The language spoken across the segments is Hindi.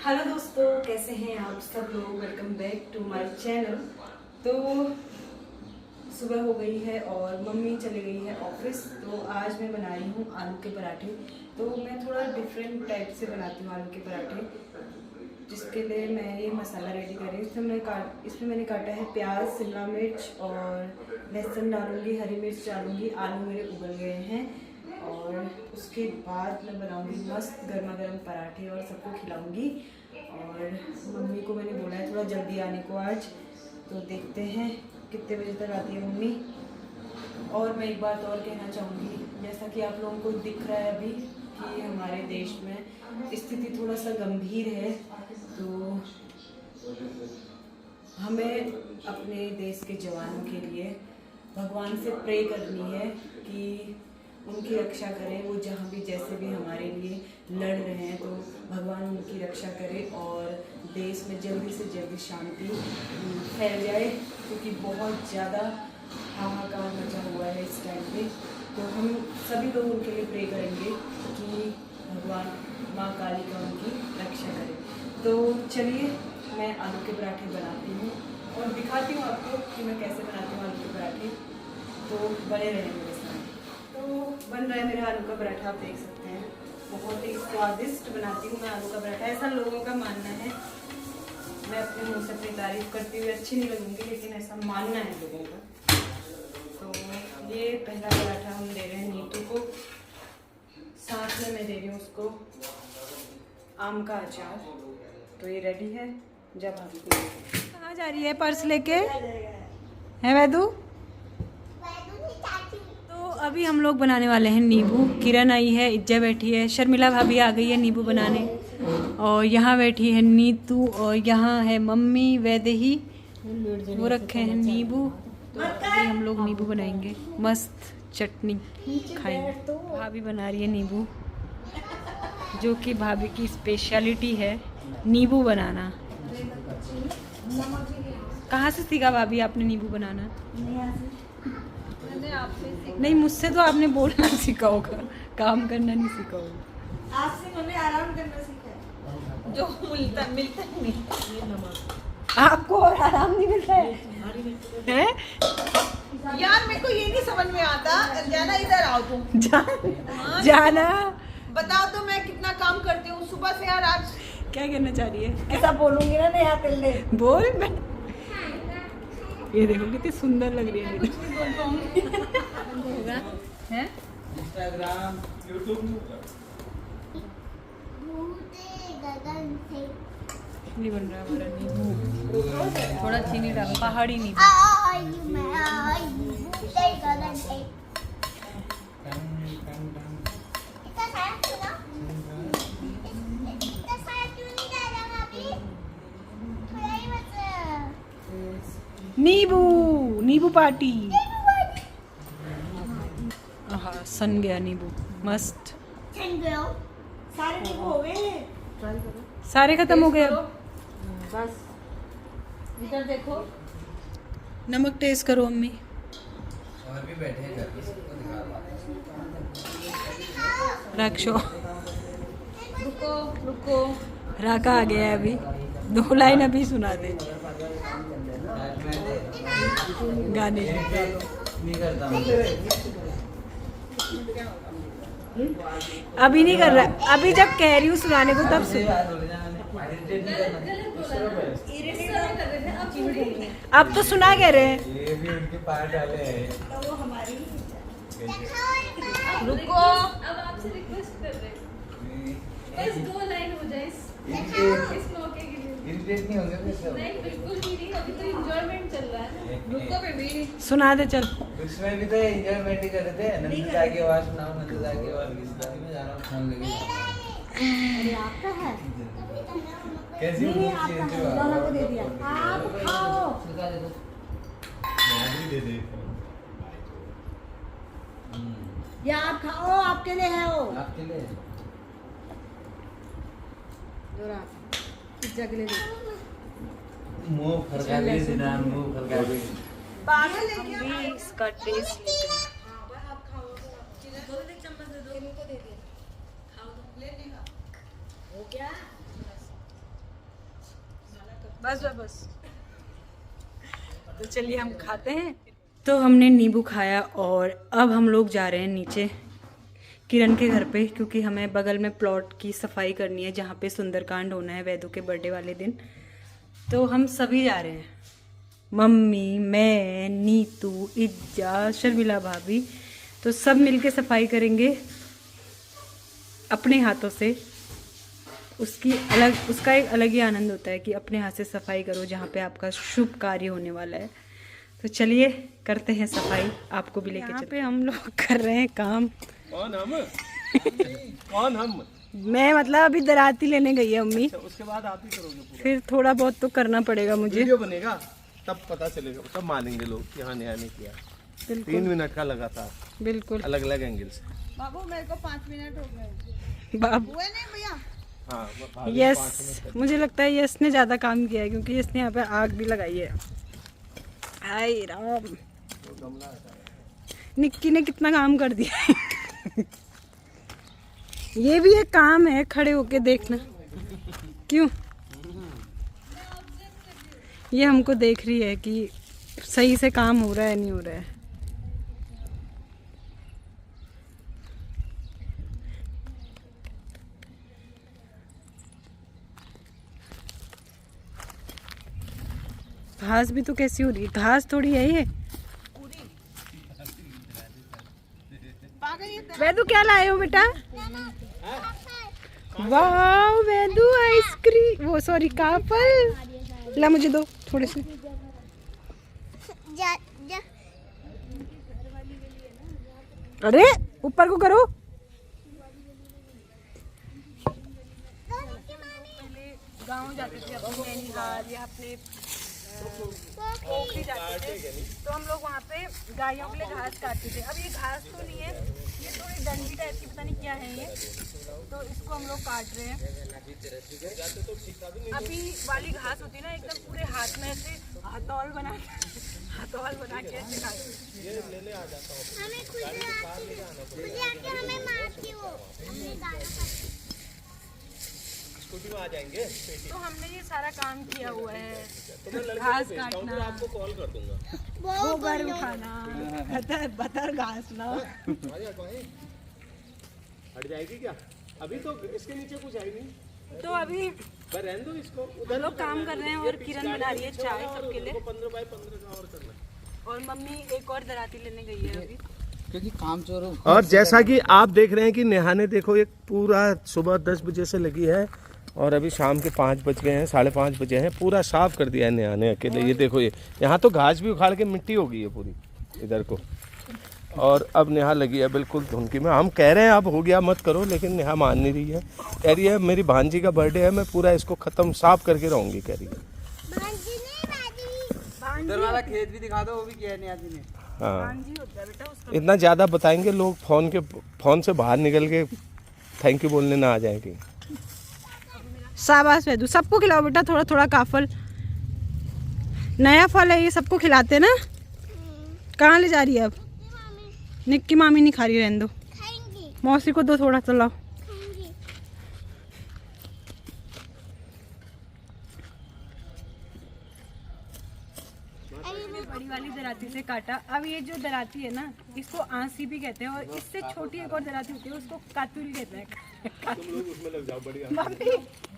हेलो दोस्तों, कैसे हैं आप सब लोग। Welcome back to my channel. तो सुबह हो गई है और मम्मी चली गई है ऑफिस। तो आज मैं बना रही हूँ आलू के पराठे। तो मैं थोड़ा डिफरेंट टाइप से बनाती हूँ आलू के पराठे, जिसके लिए मैं ये मसाला रेडी कर रही हूँ। इसमें मैंने काटा है प्याज, शिमला मिर्च और लहसुन डालूंगी, हरी मिर्च डालूंगी। आलू मेरे उबल गए हैं और उसके बाद मैं बनाऊंगी मस्त गर्मा गर्म पराठे और सबको खिलाऊंगी। और मम्मी को मैंने बोला है थोड़ा जल्दी आने को आज, तो देखते हैं कितने बजे तक आती है मम्मी। और मैं एक बात और कहना चाहूँगी, जैसा कि आप लोगों को दिख रहा है अभी कि हमारे देश में स्थिति थोड़ा सा गंभीर है, तो हमें अपने देश के जवानों के लिए भगवान से प्रे करनी है कि उनकी रक्षा करें। वो जहाँ भी जैसे भी हमारे लिए लड़ रहे हैं, तो भगवान उनकी रक्षा करे और देश में जल्दी से जल्दी शांति फैल जाए, क्योंकि बहुत ज़्यादा हाहाकार मचा हुआ है इस टाइम पे। तो हम सभी लोग उनके लिए प्रे करेंगे कि भगवान माँ काली का उनकी रक्षा करे। तो चलिए मैं आलू के पराठे बनाती हूँ और दिखाती हूँ आपको कि मैं कैसे बनाती हूँ आलू के पराठे। तो बने रहें मेरे साथ। तो बन रहा है मेरा आलू का पराठा, आप देख सकते हैं। बहुत ही स्वादिष्ट बनाती हूँ मैं आलू का पराठा, ऐसा लोगों का मानना है। मैं अपने मुँह से अपनी तारीफ करती हुई अच्छी नहीं लगूंगी, लेकिन ऐसा मानना है लोगों का। तो ये पहला पराठा हम दे रहे हैं नीतू को, साथ में मैं दे रही हूँ उसको आम का अचार। तो ये रेडी है। जब हम कहाँ जा रही है पर्स लेके है वैदू? तो अभी हम लोग बनाने वाले हैं नींबू। किरण आई है, इज्जा बैठी है, शर्मिला भाभी आ गई है नींबू बनाने, और यहाँ बैठी है नीतू, और यहाँ है मम्मी वैदेही, वो रखे हैं नींबू। तो अभी हम लोग नींबू बनाएंगे, मस्त चटनी खाएंगे। भाभी बना रही है नींबू, जो कि भाभी की स्पेशलिटी है नींबू बनाना। कहाँ से सीखा भाभी आपने नींबू बनाना? नहीं, मुझसे तो आपने बोलना सीखा होगा, काम करना नहीं सीखा होगा। आपसे मैंने आराम करना सीखा है, जो मिलता नहीं। आपको और आराम नहीं मिलता है? यार मेरे को ये नहीं समझ में आता। जाना, इधर आओ तुम। जाना बताओ तो मैं कितना काम करती हूँ सुबह से। यार आज क्या कहना चाह रही है? ऐसा बोलूंगी ना नेहा पहले बोल। मैं ये देखो कितनी सुंदर लग रही है। हैं? इंस्टाग्राम, यूट्यूब नहीं बन रहा हमारा नींबू, थोड़ा चीनी डालो, पहाड़ी नींबू। नींबू नींबू पार्टी। हाँ, सन गया नींबू, मस्त। सारे नींबू हो गए, सारे खत्म हो गए। बस इधर देखो। नमक टेस्ट करो अम्मी। और भी बैठे हैं घर पे, सबको दिखा। रक्षो रुको रुको, राका आ गया है अभी, 2 लाइन अभी सुना दे गाने। नहीं करता हूँ। अभी नहीं कर रहा, अभी जब कह रही हूँ सुनाने को तब सुन। अब तो सुना कह रहे हैं। ये भी उनके पार डाले हैं। वो हमारी। रुको, अब आपसे रिक्वेस्ट कर रहे हैं, बस 2 लाइन हो जाए इस मौके के लिए। इरिटेट नहीं होंगे फिर सब? नहीं, बिल्कुल भी नहीं, अभी तो एंजॉयमेंट चल रहा है। रुको बेबी, सुना दे चल। उसमें भी तो एंजॉयमेंट ही कर रहे थे। नंदिता की आवाज सुनाओ, नंदिता की आवाज किस में जा रहा हूँ फोन लेके। आपका है कैसी नहीं, आपका है, दोनों को दे दिया। आप खाओ, दे दे। या आप खाओ, आपके लिए है वो। आपके लिए जगले मुंह फरका दिए जिनान, मुंह फरका दिए। पागल है क्या? अभी इसका टेस्ट लेते हैं। आप खाओ, चम्मच दे दो, दे दे, खाओ तो ले लेगा। हो गया बस बस बस। तो चलिए हम खाते हैं। तो हमने नींबू खाया और अब हम लोग जा रहे हैं नीचे किरण के घर पे, क्योंकि हमें बगल में प्लॉट की सफाई करनी है जहाँ पे सुंदरकांड होना है वैदू के बर्थडे वाले दिन। तो हम सभी जा रहे हैं, मम्मी, मैं, नीतू, इज्जा, शर्मिला भाभी। तो सब मिलके सफाई करेंगे अपने हाथों से। उसका एक अलग ही आनंद होता है कि अपने हाथ से सफाई करो जहाँ पे आपका शुभ कार्य होने वाला है। तो चलिए करते हैं सफाई, आपको भी लेके चलते हैं। यहाँ पे हम लोग कर रहे हैं काम। कौन हम? कौन हम? मैं मतलब अभी दराती लेने गई है अम्मी। उसके बाद आप ही करोगे पूरा। फिर थोड़ा बहुत तो करना पड़ेगा मुझे। वीडियो बनेगा तब पता चलेगा, तब मानेंगे लोग कि हाँ नया ने किया। 3 मिनट का लगा था, बिल्कुल अलग अलग एंगल से। बाबू मेरे को 5 मिनट हो गए। बाब हुए नहीं भैया? हाँ यस, मुझे लगता है यस ने ज़्यादा काम किया है क्योंकि इसने यहाँ पे आग भी लगाई है। हाय राम, निक्की ने कितना काम कर दिया। ये भी एक काम है, खड़े होके देखना। क्यों? ये हमको देख रही है कि सही से काम हो रहा है नहीं हो रहा है। घास भी तो कैसी हो रही है, घास थोड़ी है ये। वैदू क्या लाए हो बेटा? वाह वैदू आइसक्रीम, वो सॉरी काफल। ला मुझे दो थोड़े से। अरे ऊपर को करो। गाँव जाते थे अपने नैनीताल या अपने पोखरी जाते थे, तो हम लोग वहाँ पे गायों के लिए घास काटते थे। अब ये घास तो नहीं है, ये थोड़ी डंडी टाइप की, पता नहीं क्या है ये, तो इसको हम लोग काट रहे हैं। अभी वाली घास होती है ना, एकदम पूरे हाथ में ऐसे हथौल बना के ऐसे काटते स्कूटी में आ जाएंगे। तो हमने ये सारा काम किया हुआ है, घास काटना, आपको कॉल कर दूंगा, गोबर उठाना, बतर घासना। हट जाएगी क्या? अभी तो इसके नीचे कुछ है नहीं, तो अभी रहने दो इसको। हम लोग काम कर रहे हैं और किरण बना रही है चाय सबके लिए, 15 बाय 15 का और करना। और मम्मी एक और दराती लेने गई है अभी, क्योंकि काम चोर हो। और जैसा कि आप देख रहे हैं कि नेहा ने देखो एक पूरा सुबह 10 बजे से लगी है और अभी शाम के 5 बज गए हैं, 5:30 बजे हैं, पूरा साफ कर दिया है नेहा ने अकेले। ये देखो, ये यहाँ तो घास भी उखाड़ के मिट्टी हो गई है पूरी इधर को, और अब नेहा लगी है बिल्कुल धुनकी में। हम कह रहे हैं अब हो गया मत करो, लेकिन नेहा मान नहीं रही है। कह रही है मेरी भांजी का बर्थडे है, मैं पूरा इसको खत्म साफ करके रहूंगी, कह रही है। उधर वाला खेत भी दिखा दो, वो भी किया नहीं आदमी ने। हाँ, इतना ज़्यादा बताएंगे लोग फ़ोन से बाहर निकल के थैंक यू बोलने ना आ जाएंगे। शाबाश वैदू, सबको खिलाओ बेटा थोड़ा थोड़ा काफल। नया फल है ये, सबको खिलाते ना। कहाँ ले जा रही है अब? निक्की मामी नहीं खा रही, रहने दो। मौसी को दो थोड़ा, चलाओ। बड़ी वाली दराती से काटा। अब ये जो दराती है ना, इसको आंसी भी कहते हैं, और इससे छोटी एक और दराती होती है, उसको कातुल कहते हैं। तुम लोग उसमें लग जाओ, बढ़िया।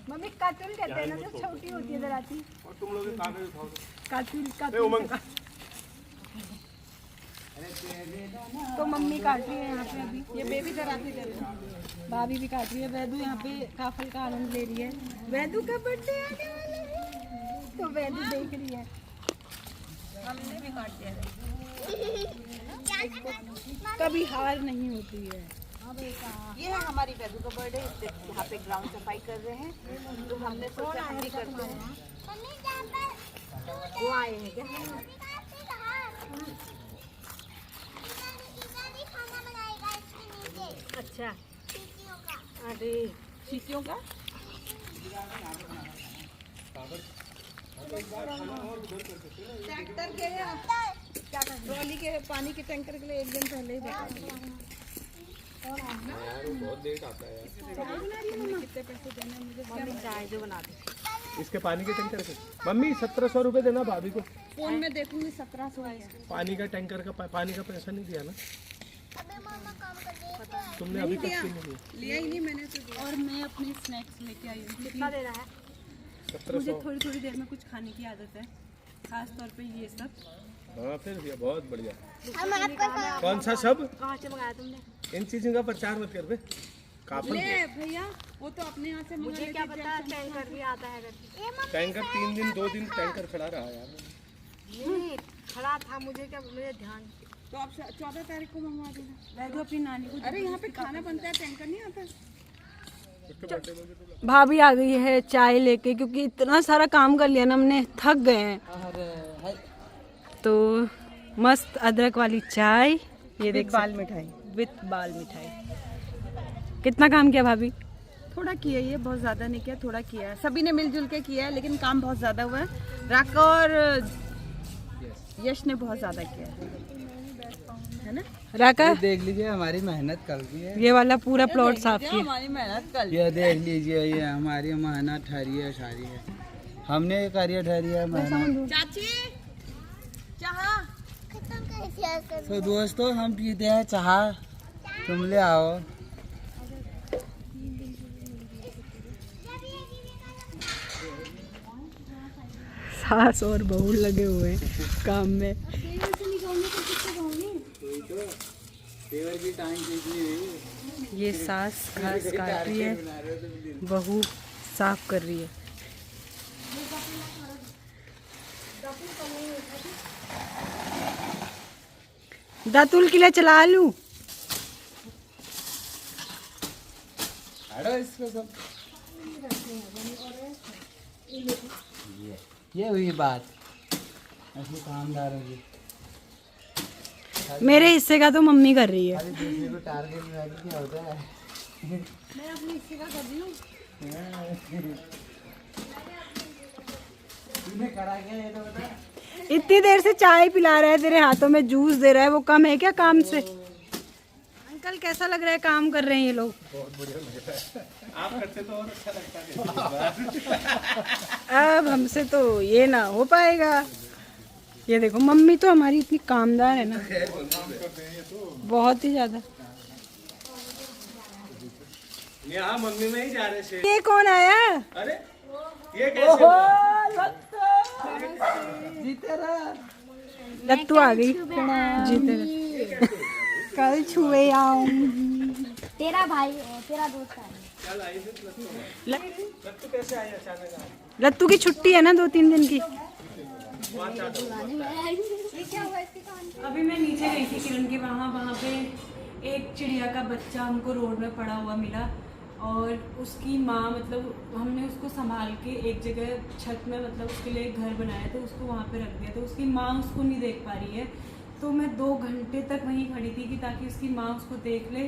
मम्मी कातुल कहते हैं ना, जो छोटी होती है दराती। और तुम लोग कागज उठाओ। कातुल। तो मम्मी काट रही है यहाँ पे अभी, ये बेबी दराती कर रही है, भाभी भी काट रही है। वैदू यहाँ पे काफल का आनंद ले रही है। वैदू का बर्थडे आने वाला है, तो वैदू देख रही है। हमने भी काट दिया। कभी हार नहीं होती है। ये है हमारी वैदू का बर्थडे, यहाँ पे ग्राउंड सफाई कर रहे हैं, तो हमने सोचा हम भी करते हैं। वो आए हैं क्या? अच्छा, अरे चीटियों का ट्रैक्टर के क्या ट्रॉली के पानी के टैंकर के लिए एक दिन पहले ही बता बहुत लेट आता है यार। कितने पैसे देने मुझे? चाय जो बना दे। इसके पानी के टैंकर के मम्मी 1700 रुपये देना भाभी को। फोन में देखूंगी 1700 है। पानी का टैंकर का पानी का पैसा नहीं दिया ना तुमने अभी तक क्यों नहीं लिया ही नहीं मैंने तो। और मैं अपनी स्नैक्स लेके आई हूँ। कितना दे रहा है? 1700। थोड़ी थोड़ी देर में कुछ खाने की आदत है, खास तौर पे ये सब। हाँ फिर ये बहुत बढ़िया। कौन सा सब? कहाँ से मंगाया तुमने? इन चीजों का प्रचार मत कर बे। काफल भैया वो तो अपने यहाँ से मुझे क्या पता टैंकर भी आता है करके। टैंकर 3 दिन 2 दिन टैंकर खड़ा रहा यार। नहीं खड़ा था, मुझे क्या मुझे ध्यान। तो आप 14 तारीख को मंगवा देना। मैं तो अपनी नानी को। अरे यहाँ पे खाना बनता है, टैंकर नहीं आता। भाभी आ गई है चाय लेके, क्योंकि इतना सारा काम कर लिया ना हमने, थक गए हैं। तो मस्त अदरक वाली चाय, ये देख बाल मिठाई विथ बाल मिठाई। कितना काम किया भाभी? थोड़ा किया, ये बहुत ज्यादा नहीं किया, थोड़ा किया है। सभी ने मिलजुल के किया है, लेकिन काम बहुत ज्यादा हुआ है। राका और यश ने बहुत ज्यादा किया है ना राका? देख लीजिए हमारी मेहनत कल की है। ये वाला पूरा प्लॉट साफ किया। हमारी मेहनत कल। ये देख लीजिए, ये हमारी मेहनत ठहरी है सारी है, हमने करिए ठहरी है मेहनत। चाची चाह तो दोस्तों हम पीते हैं चाह, तुम ले आओ। सास और बहू लगे हुए हैं काम में। ये सास घास काट रही है, बहू साफ कर रही है। दातुल के लिए चला लूं। इसको सब ये हुई बात ऐसे कामदारों की। मेरे हिस्से का तो मम्मी कर रही है। दूसरे को टारगेट में क्या होता है। मैं अपने हिस्से का कर रही हूँ। तूने करा क्या ये तो बता। इतनी देर से चाय पिला रहा है, तेरे हाथों में जूस दे रहा है, वो कम है क्या काम से? अंकल कैसा लग रहा है काम कर रहे हैं ये लोग? बहुत बढ़िया लग रहा है। आप करते तो और अच्छा लगता है। अब हमसे तो ये ना हो पाएगा। ये देखो मम्मी तो हमारी इतनी कामदार है ना, बहुत ही ज्यादा। यहाँ मम्मी में ही जा रहे थे। ये कौन आया? अरे ये कैसे हुआ? लत्तू आ गई जीते रहे। कल छुए आऊंगी। तेरा भाई तेरा दोस्त है। लत्तू कैसे आया अचानक? लत्तू की छुट्टी है ना 2-3 दिन की। अभी मैं नीचे गई थी किरण के वहाँ पे एक चिड़िया का बच्चा हमको रोड में पड़ा हुआ मिला, और उसकी माँ, मतलब हमने उसको संभाल के एक जगह छत में, मतलब उसके लिए एक घर बनाया, तो उसको वहाँ पे रख दिया। तो उसकी माँ उसको नहीं देख पा रही है, तो मैं 2 घंटे तक वहीं खड़ी थी कि ताकि उसकी माँ उसको देख ले,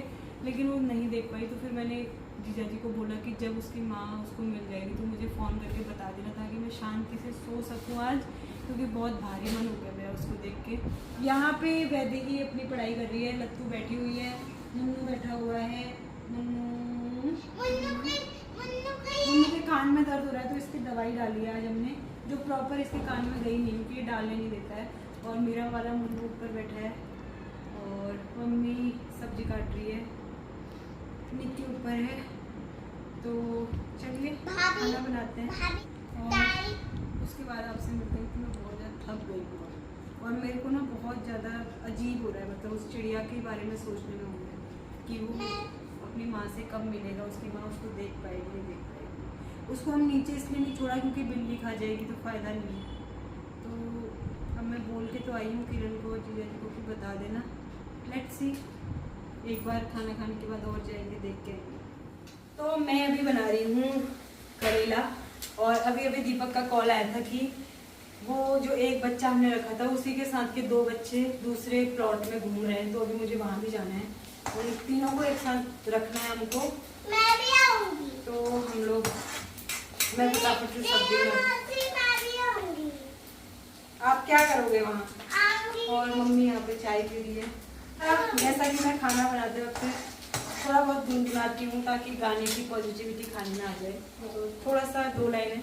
लेकिन वो नहीं देख पाई। तो फिर मैंने जीजा जी को बोला कि जब उसकी माँ उसको मिल जाएगी तो मुझे फ़ोन करके बता देना, ताकि मैं शांति से सो सकूँ आज, क्योंकि बहुत भारी मन हो गया मेरा उसको देख के। यहाँ पे वैदिकी अपनी पढ़ाई कर रही है, लत्तू बैठी हुई है, मुन्नू बैठा हुआ है। मुन्नू के कान में दर्द हो रहा है, तो इसकी दवाई डाली है आज हमने, जो प्रॉपर इसके कान में गई नहीं, क्योंकि ये डालने नहीं देता है। और मेरा वाला मुन्नू ऊपर बैठा है, और मम्मी सब्जी काट रही है, निक्की ऊपर है। तो चलिए खाना बनाते हैं, और उसके बाद आपसे मिलते हैं। कि मैं बहुत ज़्यादा थक गई हूँ, और मेरे को ना बहुत ज़्यादा अजीब हो रहा है, मतलब उस चिड़िया के बारे में सोचने में हो रहा है कि वो अपनी माँ से कब मिलेगा, उसकी माँ उसको देख पाएगी नहीं देख पाएगी। उसको हम नीचे इसलिए नहीं छोड़ा क्योंकि बिल्ली खा जाएगी तो फ़ायदा नहीं है। तो अब मैं बोल के तो आई हूँ किरण को और जीजा जी को कि बता देना। लेट्स सी, एक बार खाना खाने के बाद और जाएंगे, देख के आएंगे। तो मैं अभी बना रही हूँ करेला, और अभी दीपक का कॉल आया था कि वो जो एक बच्चा हमने रखा था उसी के साथ के 2 बच्चे दूसरे प्लॉट में घूम रहे हैं, तो अभी मुझे वहाँ भी जाना है, और तीनों को एक साथ रखना है हमको। मैं भी आऊंगी। तो हम लोग, मैं फटाफट से सब्जी मैं भी आऊंगी। आप क्या करोगे वहाँ? आऊंगी। और मम्मी यहाँ पे चाय पी रही है। जैसा कि मैं खाना बनाते वक्त थोड़ा बहुत गुनगुनाती हूँ ताकि गाने की पॉजिटिविटी खाने में आ जाए, तो थोड़ा सा 2 लाइनें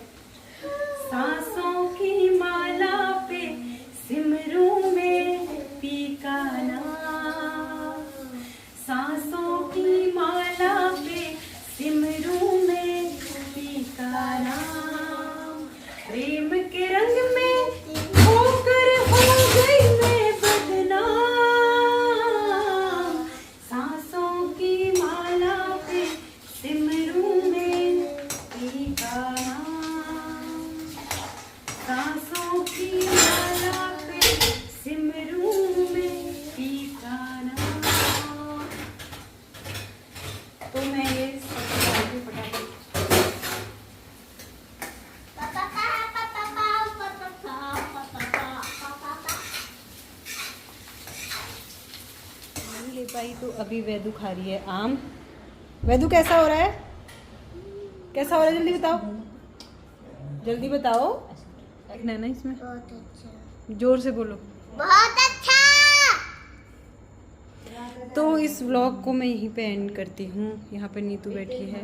का नाम। प्रेम के रंग में खोकर हो गई मैं बदनाम। सांसों की माला पे सिमरूं मैं पी का नाम। सांसों की माला पे सिमरूं मैं पी का नाम। तो मैं ये सब फटाफट नहीं ले पाई तो अभी वैदू खा रही है आम। वैदू कैसा हो रहा है? कैसा हो रहा है जल्दी बताओ, जल्दी बताओ। एक ना इसमें बहुत अच्छा, जोर से बोलो। बहुत अच्छा। तो इस व्लॉग को मैं यहीं पे एंड करती हूँ। यहाँ पे नीतू बैठी है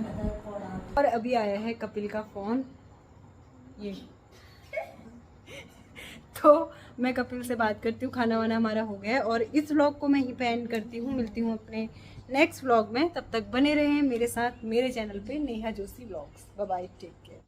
और अभी आया है कपिल का फ़ोन ये। तो मैं कपिल से बात करती हूँ, खाना वाना हमारा हो गया है और इस व्लॉग को मैं यहीं पे एंड करती हूँ। मिलती हूँ अपने नेक्स्ट व्लॉग में, तब तक बने रहें मेरे साथ मेरे चैनल पे Neha Joshi vlogs. Bye bye, take care.